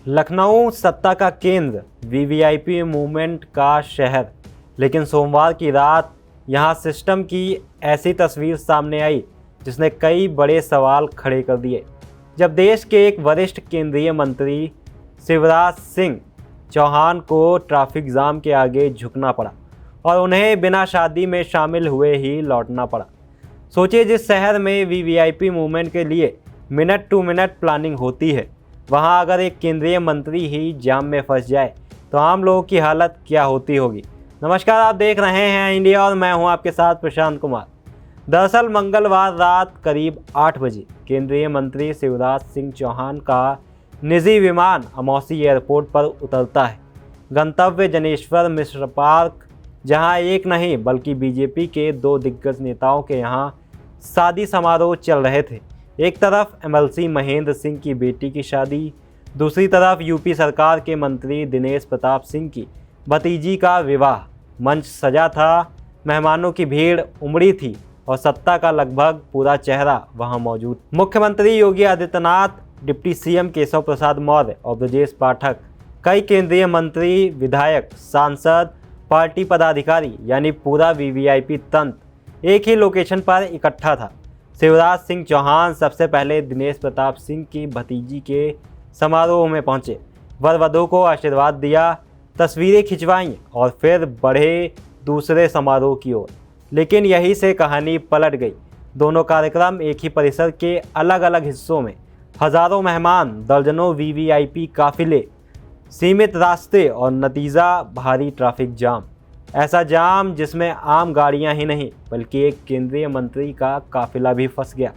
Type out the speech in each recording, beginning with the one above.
लखनऊ सत्ता का केंद्र, वीवीआईपी मूवमेंट का शहर। लेकिन सोमवार की रात यहां सिस्टम की ऐसी तस्वीर सामने आई जिसने कई बड़े सवाल खड़े कर दिए। जब देश के एक वरिष्ठ केंद्रीय मंत्री शिवराज सिंह चौहान को ट्रैफिक जाम के आगे झुकना पड़ा और उन्हें बिना शादी में शामिल हुए ही लौटना पड़ा। सोचिए, जिस शहर में वीवीआईपी मूवमेंट के लिए मिनट टू मिनट प्लानिंग होती है, वहां अगर एक केंद्रीय मंत्री ही जाम में फंस जाए तो आम लोगों की हालत क्या होती होगी। नमस्कार, आप देख रहे हैं इंडिया और मैं हूं आपके साथ प्रशांत कुमार। दरअसल मंगलवार रात करीब 8 बजे केंद्रीय मंत्री शिवराज सिंह चौहान का निजी विमान अमौसी एयरपोर्ट पर उतरता है। गंतव्य जनेश्वर मिश्र पार्क, जहां एक नहीं बल्कि बीजेपी के 2 दिग्गज नेताओं के यहां शादी समारोह चल रहे थे। एक तरफ एमएलसी महेंद्र सिंह की बेटी की शादी, दूसरी तरफ यूपी सरकार के मंत्री दिनेश प्रताप सिंह की भतीजी का विवाह। मंच सजा था, मेहमानों की भीड़ उमड़ी थी और सत्ता का लगभग पूरा चेहरा वहां मौजूद। मुख्यमंत्री योगी आदित्यनाथ, डिप्टी सीएम केशव प्रसाद मौर्य और ब्रजेश पाठक, कई केंद्रीय मंत्री, विधायक, सांसद, पार्टी पदाधिकारी यानी पूरा वीवीआईपी तंत्र एक ही लोकेशन पर इकट्ठा था। शिवराज सिंह चौहान सबसे पहले दिनेश प्रताप सिंह की भतीजी के समारोह में पहुंचे, वर वधू को आशीर्वाद दिया, तस्वीरें खिंचवाईं और फिर बढ़े दूसरे समारोह की ओर। लेकिन यहीं से कहानी पलट गई। दोनों कार्यक्रम एक ही परिसर के अलग अलग हिस्सों में, हजारों मेहमान, दर्जनों वीवीआईपी काफिले, सीमित रास्ते और नतीजा भारी ट्रैफिक जाम। ऐसा जाम जिसमें आम गाड़ियां ही नहीं बल्कि एक केंद्रीय मंत्री का काफिला भी फंस गया।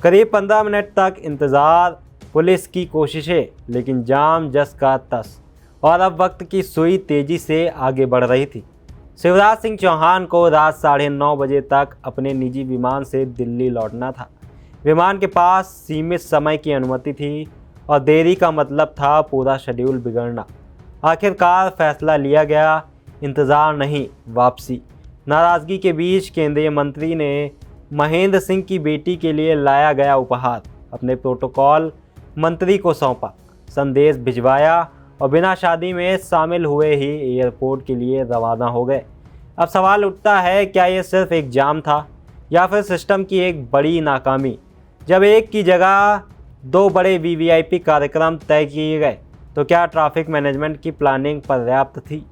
करीब 15 मिनट तक इंतज़ार, पुलिस की कोशिशें, लेकिन जाम जस का तस। और अब वक्त की सुई तेजी से आगे बढ़ रही थी। शिवराज सिंह चौहान को रात 9:30 बजे तक अपने निजी विमान से दिल्ली लौटना था। विमान के पास सीमित समय की अनुमति थी और देरी का मतलब था पूरा शेड्यूल बिगड़ना। आखिरकार फैसला लिया गया, इंतज़ार नहीं, वापसी। नाराज़गी के बीच केंद्रीय मंत्री ने महेंद्र सिंह की बेटी के लिए लाया गया उपहार अपने प्रोटोकॉल मंत्री को सौंपा, संदेश भिजवाया और बिना शादी में शामिल हुए ही एयरपोर्ट के लिए रवाना हो गए। अब सवाल उठता है, क्या ये सिर्फ एक जाम था या फिर सिस्टम की एक बड़ी नाकामी? जब एक की जगह 2 बड़े वीवीआईपी कार्यक्रम तय किए गए तो क्या ट्रैफिक मैनेजमेंट की प्लानिंग पर्याप्त थी?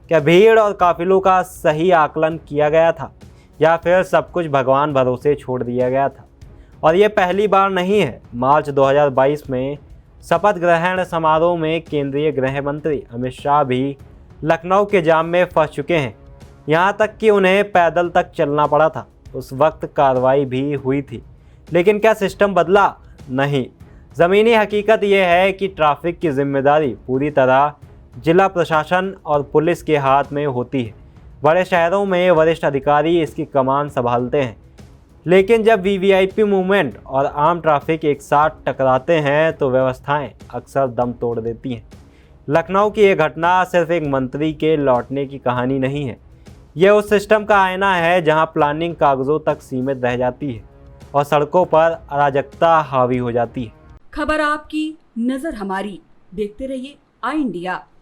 क्या भीड़ और काफिलों का सही आकलन किया गया था या फिर सब कुछ भगवान भरोसे छोड़ दिया गया था? और ये पहली बार नहीं है। मार्च 2022 में शपथ ग्रहण समारोह में केंद्रीय गृह मंत्री अमित शाह भी लखनऊ के जाम में फंस चुके हैं, यहाँ तक कि उन्हें पैदल तक चलना पड़ा था। उस वक्त कार्रवाई भी हुई थी, लेकिन क्या सिस्टम बदला? नहीं। ज़मीनी हकीकत यह है कि ट्रैफिक की जिम्मेदारी पूरी तरह जिला प्रशासन और पुलिस के हाथ में होती है। बड़े शहरों में वरिष्ठ अधिकारी इसकी कमान संभालते हैं, लेकिन जब वीवीआईपी मूवमेंट और आम ट्रैफिक एक साथ टकराते हैं तो व्यवस्थाएं अक्सर दम तोड़ देती हैं। लखनऊ की ये घटना सिर्फ एक मंत्री के लौटने की कहानी नहीं है, यह उस सिस्टम का आईना है जहां प्लानिंग कागजों तक सीमित रह जाती है और सड़कों पर अराजकता हावी हो जाती है। खबर आपकी, नजर हमारी। देखते रहिए आई इंडिया।